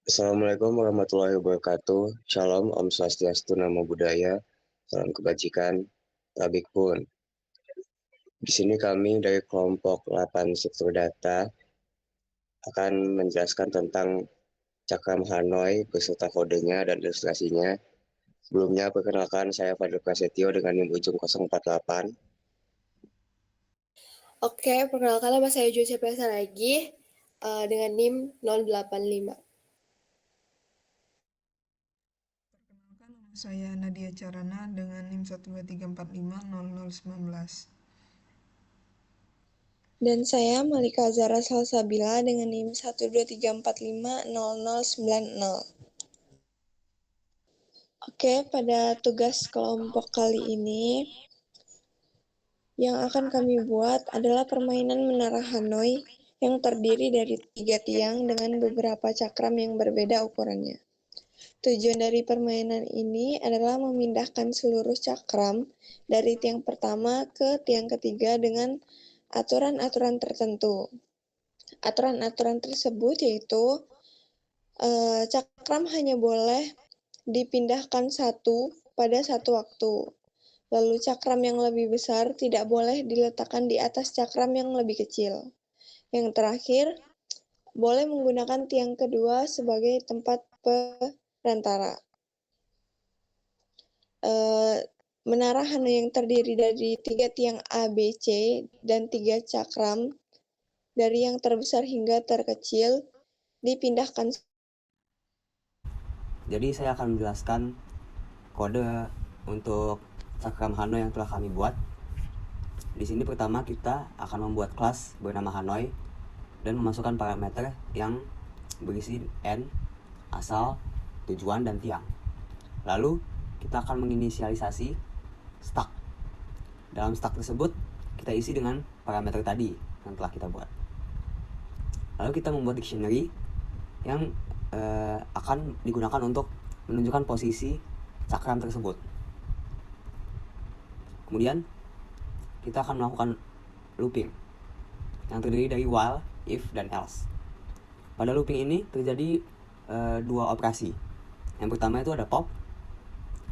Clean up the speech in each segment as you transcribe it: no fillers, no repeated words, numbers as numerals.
Assalamualaikum warahmatullahi wabarakatuh. Shalom, Om Swastiastu, Namo Buddhaya, salam kebajikan, Tabik pun. Di sini kami dari kelompok 8 struktur data akan menjelaskan tentang cakram Hanoi beserta kodenya dan ilustrasinya. Sebelumnya, perkenalkan saya Fadil Prasetyo dengan NIM ujung 048. Oke, perkenalkan nama saya Josia Pesa lagi dengan NIM 085. Perkenalkan, nama saya Nadia Carana dengan NIM 123450019. Dan saya Malika Zara Salsabila dengan NIM 123450090. Oke, pada tugas kelompok kali ini yang akan kami buat adalah permainan menara Hanoi yang terdiri dari 3 tiang dengan beberapa cakram yang berbeda ukurannya. Tujuan dari permainan ini adalah memindahkan seluruh cakram dari tiang pertama ke tiang ketiga dengan aturan-aturan tertentu. Aturan-aturan tersebut yaitu cakram hanya boleh dipindahkan satu pada satu waktu. Lalu cakram yang lebih besar tidak boleh diletakkan di atas cakram yang lebih kecil. Yang terakhir, boleh menggunakan tiang kedua sebagai tempat perantara. Menara Hanoi yang terdiri dari 3 tiang A, B, C, dan 3 cakram dari yang terbesar hingga terkecil dipindahkan. Jadi saya akan menjelaskan kode untuk cakram Hanoi yang telah kami buat. Di sini pertama kita akan membuat kelas bernama Hanoi dan memasukkan parameter yang berisi N, asal, tujuan, dan tiang. Lalu kita akan menginisialisasi stack. Dalam stack tersebut kita isi dengan parameter tadi yang telah kita buat. Lalu kita membuat dictionary yang akan digunakan untuk menunjukkan posisi cakram tersebut. Kemudian kita akan melakukan looping yang terdiri dari while, if, dan else. Pada looping ini terjadi dua operasi. Yang pertama itu ada pop,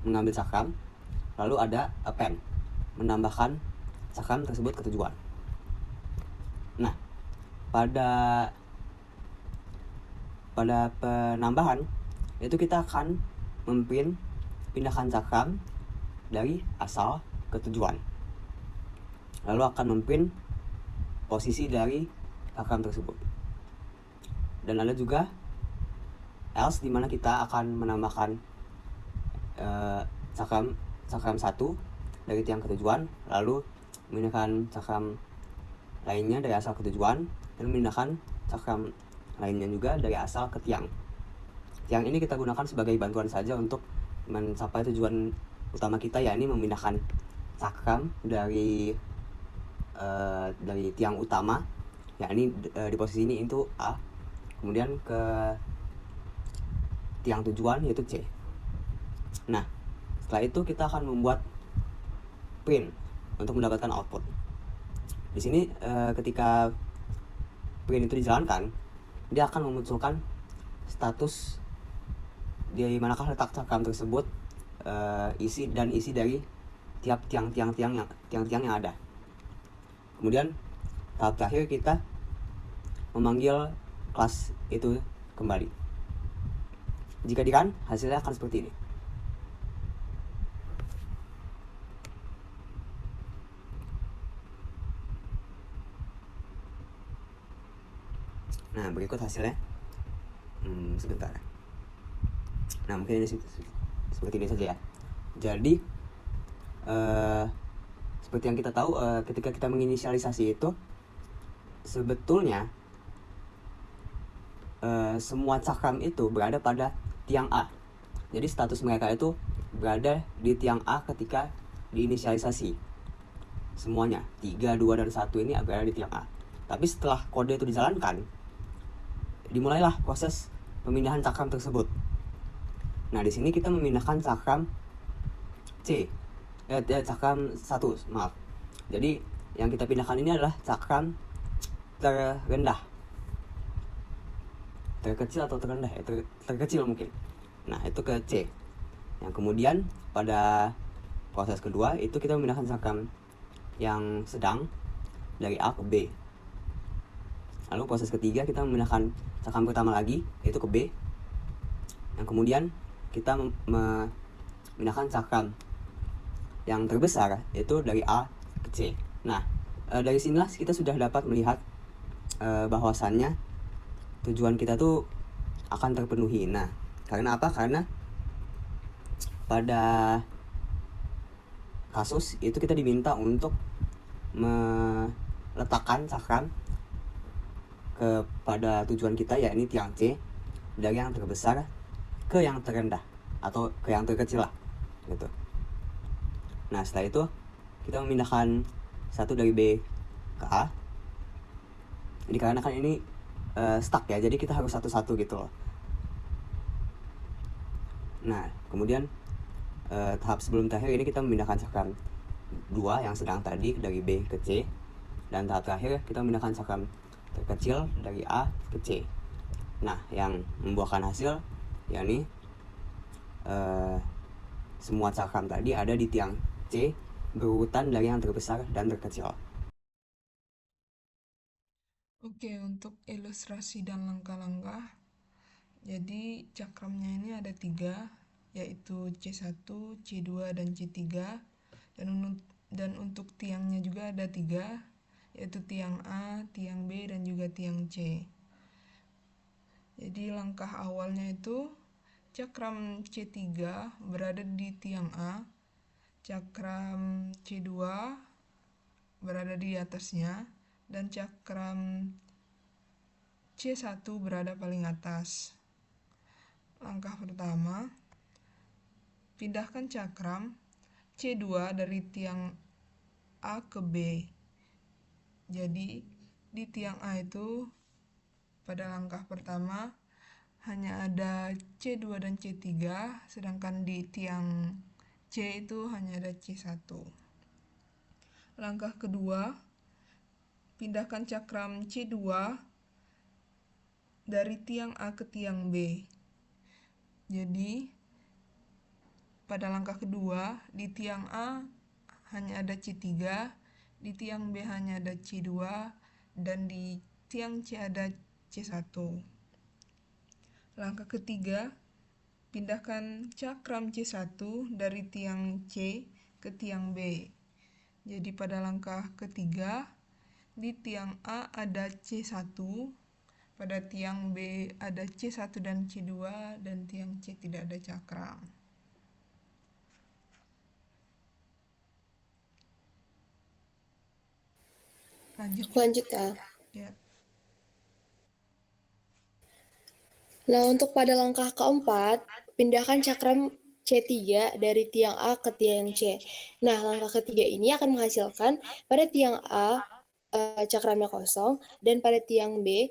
mengambil cakram, lalu ada append, menambahkan cakram tersebut ke tujuan. Nah, pada penambahan itu kita akan pindahkan cakram dari asal ke tujuan, lalu akan memprint posisi dari cakram tersebut. Dan ada juga else, dimana kita akan menambahkan cakram satu dari tiang ke tujuan, lalu memindahkan cakram lainnya dari asal ke tujuan, dan memindahkan cakram lainnya juga dari asal ke tiang. Tiang ini kita gunakan sebagai bantuan saja untuk mencapai tujuan utama kita, yakni memindahkan cakram dari tiang utama, yakni di posisi ini itu A, kemudian ke tiang tujuan yaitu C. Nah, setelah itu kita akan membuat print untuk mendapatkan output. Di sini ketika print itu dijalankan, dia akan memunculkan status di manakah letak cakram tersebut, isi dari tiap tiang-tiang yang ada. Kemudian tahap terakhir kita memanggil kelas itu kembali. Jika di-run, hasilnya akan seperti ini. Nah, berikut hasilnya. Sebentar. Nah, mungkin ini seperti ini saja ya. Jadi seperti yang kita tahu, ketika kita menginisialisasi itu sebetulnya semua cakram itu berada pada tiang A. Jadi status mereka itu berada di tiang A ketika diinisialisasi. Semuanya 3, 2, dan 1 ini berada di tiang A. Tapi setelah kode itu dijalankan, dimulailah proses pemindahan cakram tersebut. Nah, di sini kita memindahkan cakram cakram 1, maaf. Jadi yang kita pindahkan ini adalah cakram terendah. terkecil atau terendah ya, terkecil mungkin. Nah itu ke C. Yang kemudian pada proses kedua itu kita memindahkan cakram yang sedang dari A ke B. Lalu proses ketiga kita memindahkan cakram pertama lagi, yaitu ke B. Yang kemudian kita memindahkan cakram yang terbesar, yaitu dari A ke C. Nah, dari sinilah kita sudah dapat melihat bahwasannya tujuan kita tuh akan terpenuhi. Nah, karena apa? Karena pada kasus itu kita diminta untuk meletakkan cakram kepada tujuan kita, yakni tiang C, dari yang terbesar ke yang terendah atau ke yang terkecil lah gitu. Nah setelah itu kita memindahkan satu dari B ke A. Jadi karena kan ini stuck ya, jadi kita harus satu-satu gitu loh. Nah kemudian tahap sebelum terakhir ini kita memindahkan cakram 2 yang sedang tadi dari B ke C, dan tahap terakhir kita memindahkan cakram terkecil dari A ke C. Nah yang membuahkan hasil yakni semua cakram tadi ada di tiang C berurutan dari yang terbesar dan terkecil. Oke, untuk ilustrasi dan langkah-langkah, jadi cakramnya ini ada 3, yaitu C1, C2, dan C3. Dan untuk tiangnya juga ada 3, yaitu tiang A, tiang B, dan juga tiang C. Jadi langkah awalnya itu cakram C3 berada di tiang A, cakram C2 berada di atasnya, dan cakram C1 berada paling atas. Langkah pertama, pindahkan cakram C2 dari tiang A ke B. Jadi di tiang A itu pada langkah pertama hanya ada C2 dan C3, sedangkan di tiang C itu hanya ada C1. Langkah kedua, pindahkan cakram C2 dari tiang A ke tiang B. Jadi pada langkah kedua di tiang A hanya ada C3, di tiang B hanya ada C2, dan di tiang C ada C1. Langkah ketiga, pindahkan cakram C1 dari tiang C ke tiang B. Jadi pada langkah ketiga di tiang A ada C1, pada tiang B ada C1 dan C2, dan tiang C tidak ada cakram. Lanjut ya. Ya. Nah, untuk pada langkah keempat, pindahkan cakram C3 dari tiang A ke tiang C. Nah, langkah ketiga ini akan menghasilkan pada tiang A cakramnya kosong, dan pada tiang B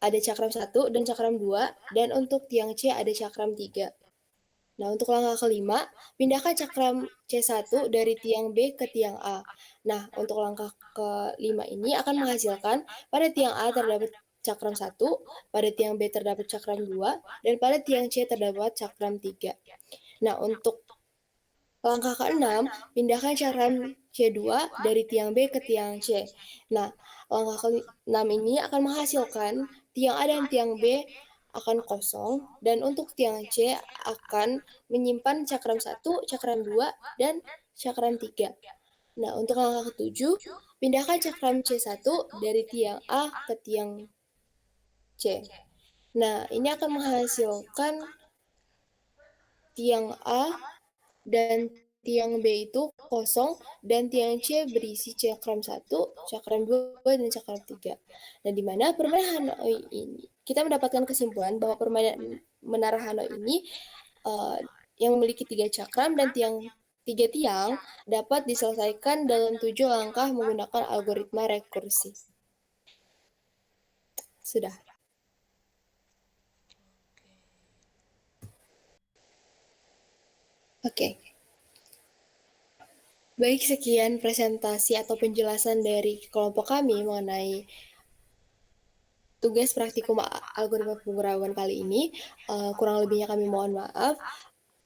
ada cakram 1 dan cakram 2, dan untuk tiang C ada cakram 3. Nah, untuk langkah kelima, pindahkan cakram C1 dari tiang B ke tiang A. Nah, untuk langkah kelima ini akan menghasilkan pada tiang A terdapat cakram 1, pada tiang B terdapat cakram 2, dan pada tiang C terdapat cakram 3. Nah, untuk langkah keenam, pindahkan cakram C2 dari tiang B ke tiang C. Nah, langkah ke-6 ini akan menghasilkan tiang A dan tiang B akan kosong, dan untuk tiang C akan menyimpan cakram 1, cakram 2, dan cakram 3. Nah, untuk langkah ke-7, pindahkan cakram C1 dari tiang A ke tiang C. Nah, ini akan menghasilkan tiang A dan tiang B itu kosong, dan tiang C berisi cakram 1, cakram 2, dan cakram 3. Dan di mana permainan Hanoi ini, kita mendapatkan kesimpulan bahwa permainan menara Hanoi ini yang memiliki 3 cakram dan 3 tiang dapat diselesaikan dalam 7 langkah menggunakan algoritma rekursi. Sudah. Oke. Baik, sekian presentasi atau penjelasan dari kelompok kami mengenai tugas praktikum algoritma pemrograman kali ini. Kurang lebihnya kami mohon maaf.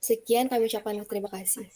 Sekian kami ucapkan terima kasih.